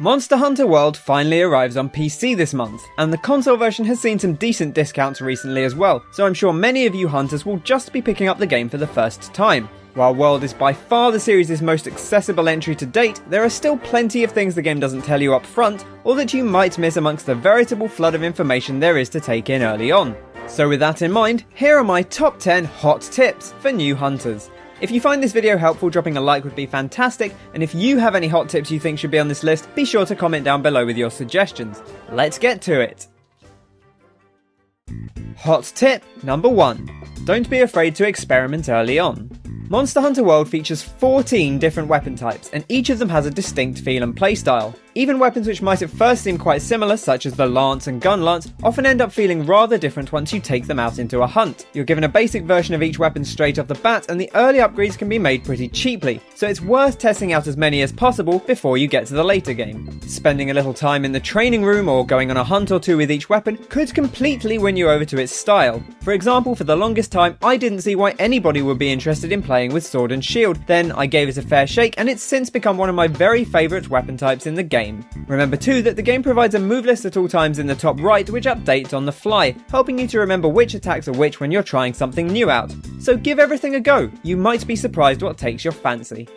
Monster Hunter World finally arrives on PC this month, and the console version has seen some decent discounts recently as well, so I'm sure many of you hunters will just be picking up the game for the first time. While World is by far the series' most accessible entry to date, there are still plenty of things the game doesn't tell you up front, or that you might miss amongst the veritable flood of information there is to take in early on. So with that in mind, here are my top 10 hot tips for new hunters. If you find this video helpful, dropping a like would be fantastic, and if you have any hot tips you think should be on this list, be sure to comment down below with your suggestions. Let's get to it! Hot tip number 1. Don't be afraid to experiment early on. Monster Hunter World features 14 different weapon types, and each of them has a distinct feel and playstyle. Even weapons which might at first seem quite similar, such as the lance and gun lance, often end up feeling rather different once you take them out into a hunt. You're given a basic version of each weapon straight off the bat, and the early upgrades can be made pretty cheaply, so it's worth testing out as many as possible before you get to the later game. Spending a little time in the training room or going on a hunt or two with each weapon could completely win you over to its style. For example, for the longest time I didn't see why anybody would be interested in playing with sword and shield, then I gave it a fair shake and it's since become one of my very favourite weapon types in the game. Remember too that the game provides a move list at all times in the top right which updates on the fly, helping you to remember which attacks are which when you're trying something new out. So give everything a go, you might be surprised what takes your fancy.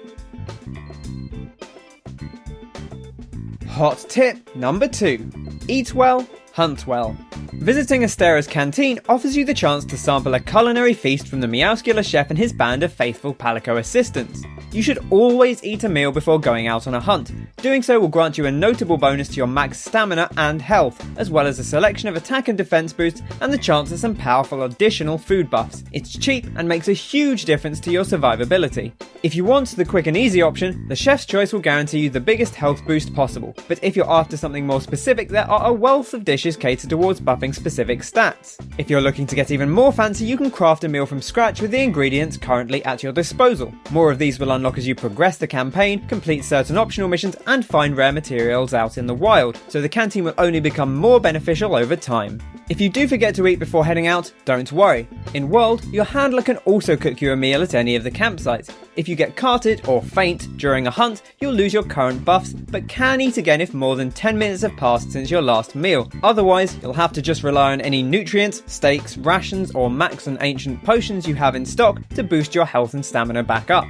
Hot tip number 2. Eat well, hunt well. Visiting Astera's canteen offers you the chance to sample a culinary feast from the Meowscular chef and his band of faithful Palico assistants. You should always eat a meal before going out on a hunt. Doing so will grant you a notable bonus to your max stamina and health, as well as a selection of attack and defense boosts and the chance of some powerful additional food buffs. It's cheap and makes a huge difference to your survivability. If you want the quick and easy option, the chef's choice will guarantee you the biggest health boost possible, but if you're after something more specific, there are a wealth of dishes catered towards buffing specific stats. If you're looking to get even more fancy, you can craft a meal from scratch with the ingredients currently at your disposal. More of these will unlock as you progress the campaign, complete certain optional missions, and find rare materials out in the wild, so the canteen will only become more beneficial over time. If you do forget to eat before heading out, don't worry. In World, your handler can also cook you a meal at any of the campsites. If you get carted or faint during a hunt, you'll lose your current buffs, but can eat again if more than 10 minutes have passed since your last meal. Otherwise, you'll have to just rely on any nutrients, steaks, rations, or max and ancient potions you have in stock to boost your health and stamina back up.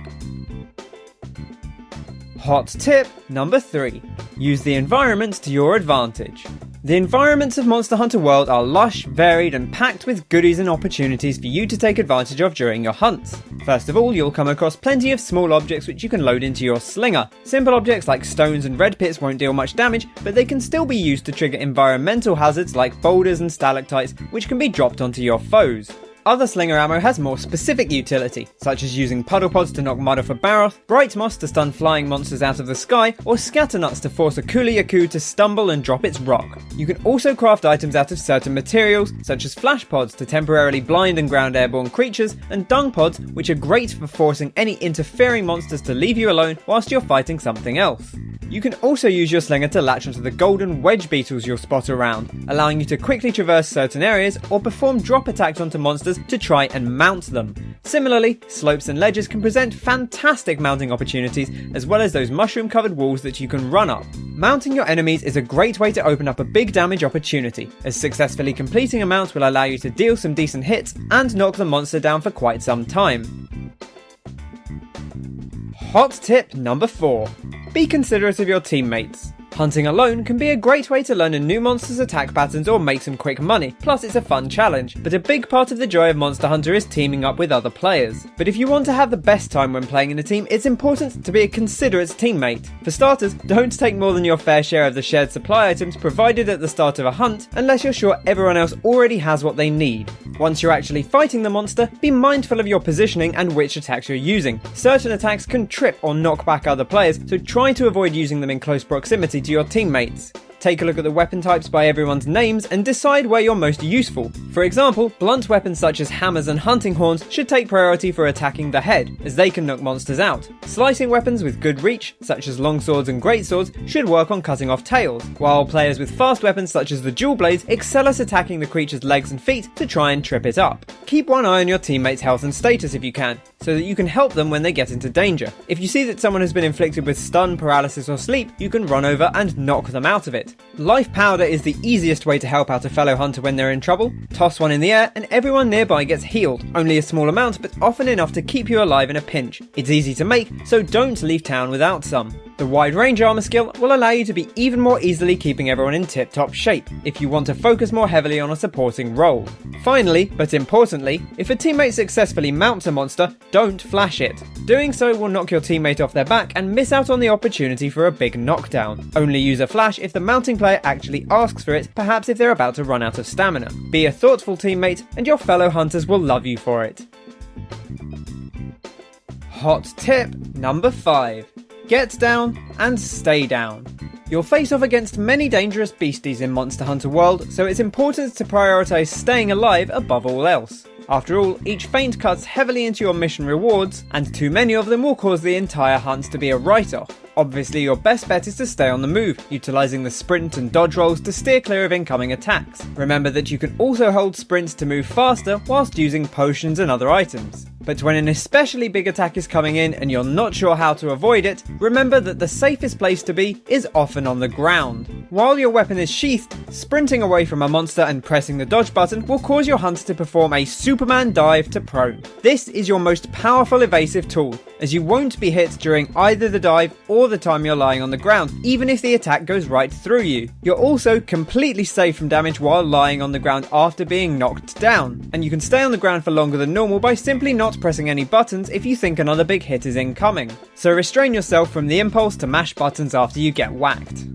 Hot tip number 3. Use the environment to your advantage. The environments of Monster Hunter World are lush, varied, and packed with goodies and opportunities for you to take advantage of during your hunts. First of all, you'll come across plenty of small objects which you can load into your slinger. Simple objects like stones and red pits won't deal much damage, but they can still be used to trigger environmental hazards like boulders and stalactites, which can be dropped onto your foes. Other slinger ammo has more specific utility, such as using puddle pods to knock mud off a Baroth, bright moss to stun flying monsters out of the sky, or scatternuts to force a Kuliyaku to stumble and drop its rock. You can also craft items out of certain materials, such as flash pods to temporarily blind and ground airborne creatures, and dung pods, which are great for forcing any interfering monsters to leave you alone whilst you're fighting something else. You can also use your slinger to latch onto the golden wedge beetles you'll spot around, allowing you to quickly traverse certain areas or perform drop attacks onto monsters to try and mount them. Similarly, slopes and ledges can present fantastic mounting opportunities, as well as those mushroom covered walls that you can run up. Mounting your enemies is a great way to open up a big damage opportunity, as successfully completing a mount will allow you to deal some decent hits and knock the monster down for quite some time. Hot tip number 4. Be considerate of your teammates. Hunting alone can be a great way to learn a new monster's attack patterns or make some quick money, plus it's a fun challenge, but a big part of the joy of Monster Hunter is teaming up with other players. But if you want to have the best time when playing in a team, it's important to be a considerate teammate. For starters, don't take more than your fair share of the shared supply items provided at the start of a hunt, unless you're sure everyone else already has what they need. Once you're actually fighting the monster, be mindful of your positioning and which attacks you're using. Certain attacks can trip or knock back other players, so try to avoid using them in close proximity to your teammates. Take a look at the weapon types by everyone's names and decide where you're most useful. For example, blunt weapons such as hammers and hunting horns should take priority for attacking the head, as they can knock monsters out. Slicing weapons with good reach, such as longswords and greatswords, should work on cutting off tails, while players with fast weapons such as the dual blades excel at attacking the creature's legs and feet to try and trip it up. Keep one eye on your teammates' health and status if you can. so that you can help them when they get into danger. If you see that someone has been inflicted with stun, paralysis or sleep, you can run over and knock them out of it. Life powder is the easiest way to help out a fellow hunter when they're in trouble. Toss one in the air and everyone nearby gets healed, only a small amount but often enough to keep you alive in a pinch. It's easy to make, so don't leave town without some. The wide range armor skill will allow you to be even more easily keeping everyone in tip-top shape, if you want to focus more heavily on a supporting role. Finally, but importantly, if a teammate successfully mounts a monster, don't flash it. Doing so will knock your teammate off their back and miss out on the opportunity for a big knockdown. Only use a flash if the mounting player actually asks for it, perhaps if they're about to run out of stamina. Be a thoughtful teammate and your fellow hunters will love you for it. Hot tip number 5. Get down and stay down. You'll face off against many dangerous beasties in Monster Hunter World, so it's important to prioritise staying alive above all else. After all, each feint cuts heavily into your mission rewards, and too many of them will cause the entire hunt to be a write-off. Obviously, your best bet is to stay on the move, utilising the sprint and dodge rolls to steer clear of incoming attacks. Remember that you can also hold sprints to move faster whilst using potions and other items. But when an especially big attack is coming in and you're not sure how to avoid it, remember that the safest place to be is often on the ground. While your weapon is sheathed, sprinting away from a monster and pressing the dodge button will cause your hunter to perform a Superman dive to prone. This is your most powerful evasive tool, as you won't be hit during either the dive or the time you're lying on the ground, even if the attack goes right through you. You're also completely safe from damage while lying on the ground after being knocked down, and you can stay on the ground for longer than normal by simply not pressing any buttons if you think another big hit is incoming. So restrain yourself from the impulse to mash buttons after you get whacked.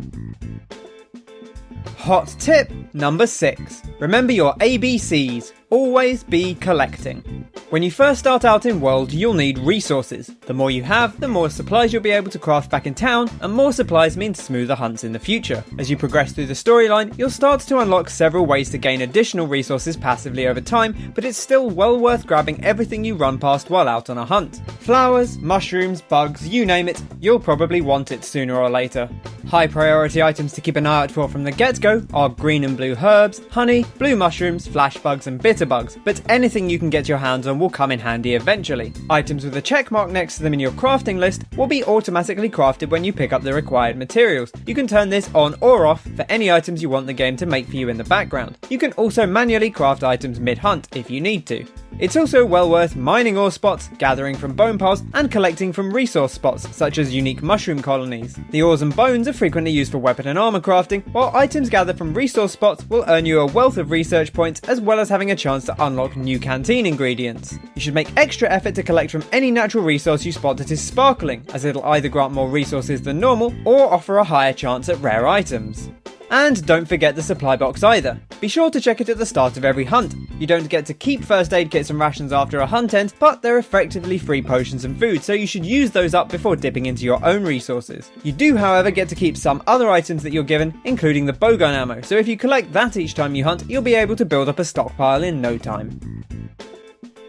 Hot tip number 6. Remember your ABCs. Always be collecting. When you first start out in World, you'll need resources. The more you have, the more supplies you'll be able to craft back in town, and more supplies means smoother hunts in the future. As you progress through the storyline, you'll start to unlock several ways to gain additional resources passively over time, but it's still well worth grabbing everything you run past while out on a hunt. Flowers, mushrooms, bugs, you name it, you'll probably want it sooner or later. High priority items to keep an eye out for from the get-go are green and blue herbs, honey, blue mushrooms, flash bugs and bitter bugs, but anything you can get your hands on will come in handy eventually. Items with a check mark next to them in your crafting list will be automatically crafted when you pick up the required materials. You can turn this on or off for any items you want the game to make for you in the background. You can also manually craft items mid-hunt if you need to. It's also well worth mining ore spots, gathering from bone piles, and collecting from resource spots, such as unique mushroom colonies. The ores and bones are frequently used for weapon and armor crafting, while items gathered from resource spots will earn you a wealth of research points as well as having a chance to unlock new canteen ingredients. You should make extra effort to collect from any natural resource you spot that is sparkling, as it'll either grant more resources than normal or offer a higher chance at rare items. And don't forget the supply box either. Be sure to check it at the start of every hunt. You don't get to keep first aid kits and rations after a hunt ends, but they're effectively free potions and food, so you should use those up before dipping into your own resources. You do, however, get to keep some other items that you're given, including the bowgun ammo, so if you collect that each time you hunt, you'll be able to build up a stockpile in no time.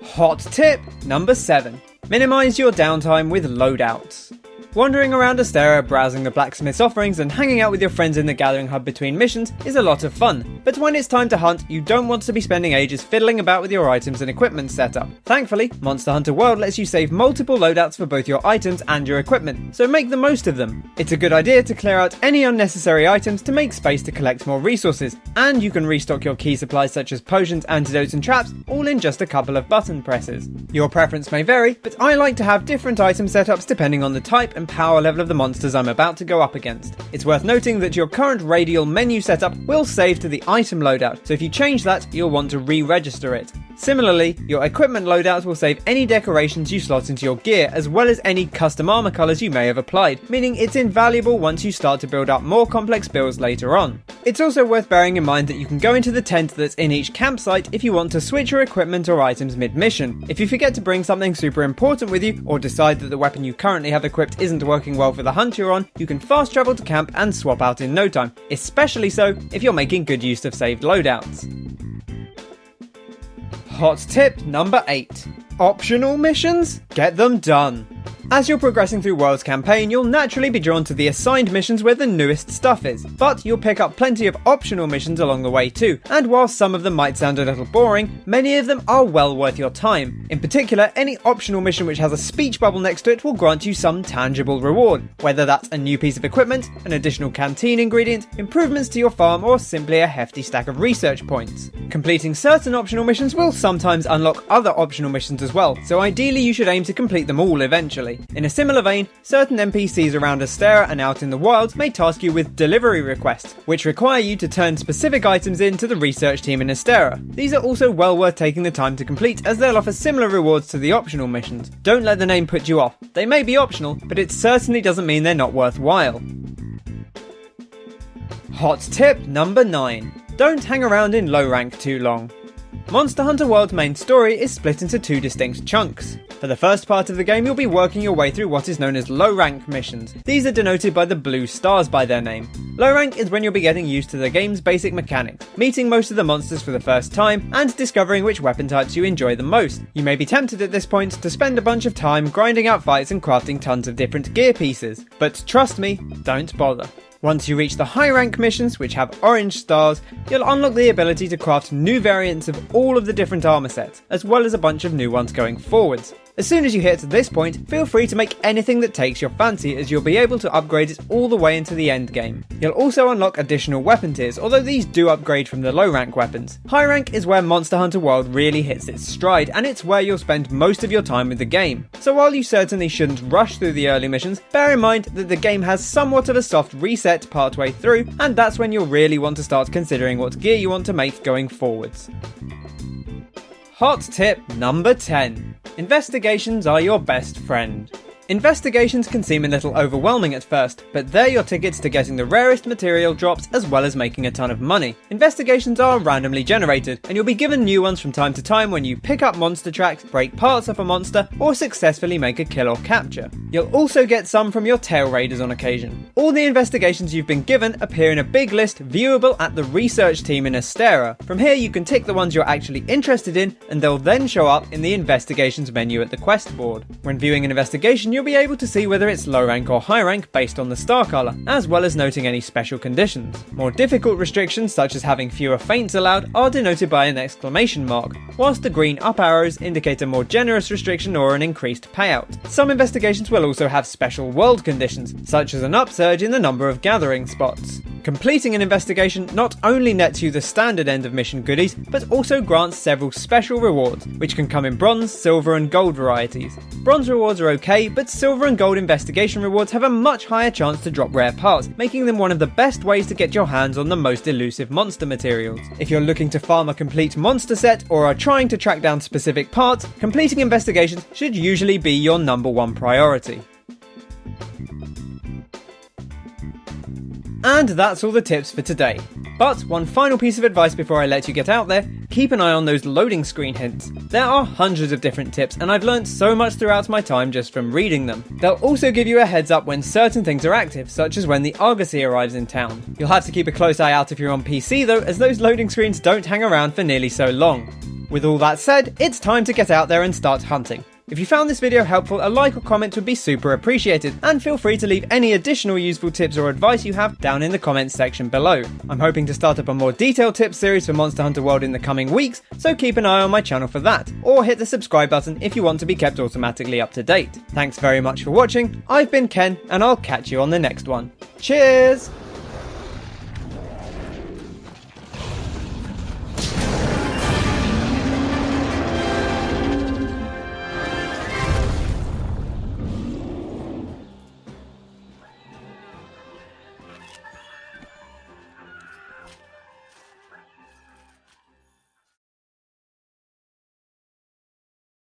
Hot tip number 7. Minimize your downtime with loadouts. Wandering around Astera, browsing the blacksmith's offerings and hanging out with your friends in the gathering hub between missions is a lot of fun, but when it's time to hunt, you don't want to be spending ages fiddling about with your items and equipment setup. Thankfully, Monster Hunter World lets you save multiple loadouts for both your items and your equipment, so make the most of them. It's a good idea to clear out any unnecessary items to make space to collect more resources, and you can restock your key supplies such as potions, antidotes and traps, all in just a couple of button presses. Your preference may vary, but I like to have different item setups depending on the type and power level of the monsters I'm about to go up against. It's worth noting that your current radial menu setup will save to the item loadout, so if you change that, you'll want to re-register it. Similarly, your equipment loadout will save any decorations you slot into your gear, as well as any custom armor colours you may have applied, meaning it's invaluable once you start to build up more complex builds later on. It's also worth bearing in mind that you can go into the tent that's in each campsite if you want to switch your equipment or items mid-mission. If you forget to bring something super important with you, or decide that the weapon you currently have equipped isn't working well for the hunt you're on, you can fast travel to camp and swap out in no time, especially so if you're making good use of saved loadouts. Hot tip number 8. Optional missions? Get them done. As you're progressing through World's campaign, you'll naturally be drawn to the assigned missions where the newest stuff is, but you'll pick up plenty of optional missions along the way too, and while some of them might sound a little boring, many of them are well worth your time. In particular, any optional mission which has a speech bubble next to it will grant you some tangible reward, whether that's a new piece of equipment, an additional canteen ingredient, improvements to your farm, or simply a hefty stack of research points. Completing certain optional missions will sometimes unlock other optional missions as well, so ideally you should aim to complete them all eventually. In a similar vein, certain NPCs around Astera and out in the wild may task you with delivery requests, which require you to turn specific items in to the research team in Astera. These are also well worth taking the time to complete, as they'll offer similar rewards to the optional missions. Don't let the name put you off. They may be optional, but it certainly doesn't mean they're not worthwhile. Hot tip number 9. Don't hang around in low rank too long. Monster Hunter World's main story is split into two distinct chunks. For the first part of the game, you'll be working your way through what is known as low rank missions. These are denoted by the blue stars by their name. Low rank is when you'll be getting used to the game's basic mechanics, meeting most of the monsters for the first time, and discovering which weapon types you enjoy the most. You may be tempted at this point to spend a bunch of time grinding out fights and crafting tons of different gear pieces, but trust me, don't bother. Once you reach the high rank missions, which have orange stars, you'll unlock the ability to craft new variants of all of the different armor sets, as well as a bunch of new ones going forwards. As soon as you hit this point, feel free to make anything that takes your fancy, as you'll be able to upgrade it all the way into the end game. You'll also unlock additional weapon tiers, although these do upgrade from the low rank weapons. High rank is where Monster Hunter World really hits its stride, and it's where you'll spend most of your time with the game. So while you certainly shouldn't rush through the early missions, bear in mind that the game has somewhat of a soft reset partway through, and that's when you'll really want to start considering what gear you want to make going forwards. Hot tip number 10. Investigations are your best friend. Investigations can seem a little overwhelming at first, but they're your tickets to getting the rarest material drops as well as making a ton of money. Investigations are randomly generated, and you'll be given new ones from time to time when you pick up monster tracks, break parts of a monster, or successfully make a kill or capture. You'll also get some from your tail raiders on occasion. All the investigations you've been given appear in a big list viewable at the research team in Astera. From here you can tick the ones you're actually interested in, and they'll then show up in the investigations menu at the quest board. When viewing an investigation, you'll be able to see whether it's low rank or high rank based on the star colour, as well as noting any special conditions. More difficult restrictions, such as having fewer feints allowed, are denoted by an exclamation mark, whilst the green up arrows indicate a more generous restriction or an increased payout. Some investigations will also have special world conditions, such as an upsurge in the number of gathering spots. Completing an investigation not only nets you the standard end of mission goodies, but also grants several special rewards, which can come in bronze, silver and gold varieties. Bronze rewards are okay, but silver and gold investigation rewards have a much higher chance to drop rare parts, making them one of the best ways to get your hands on the most elusive monster materials. If you're looking to farm a complete monster set, or are trying to track down specific parts, completing investigations should usually be your number one priority. And that's all the tips for today. But one final piece of advice before I let you get out there, keep an eye on those loading screen hints. There are hundreds of different tips, and I've learned so much throughout my time just from reading them. They'll also give you a heads up when certain things are active, such as when the Argosy arrives in town. You'll have to keep a close eye out if you're on PC though, as those loading screens don't hang around for nearly so long. With all that said, it's time to get out there and start hunting. If you found this video helpful, a like or comment would be super appreciated, and feel free to leave any additional useful tips or advice you have down in the comments section below. I'm hoping to start up a more detailed tips series for Monster Hunter World in the coming weeks, so keep an eye on my channel for that, or hit the subscribe button if you want to be kept automatically up to date. Thanks very much for watching, I've been Ken, and I'll catch you on the next one. Cheers!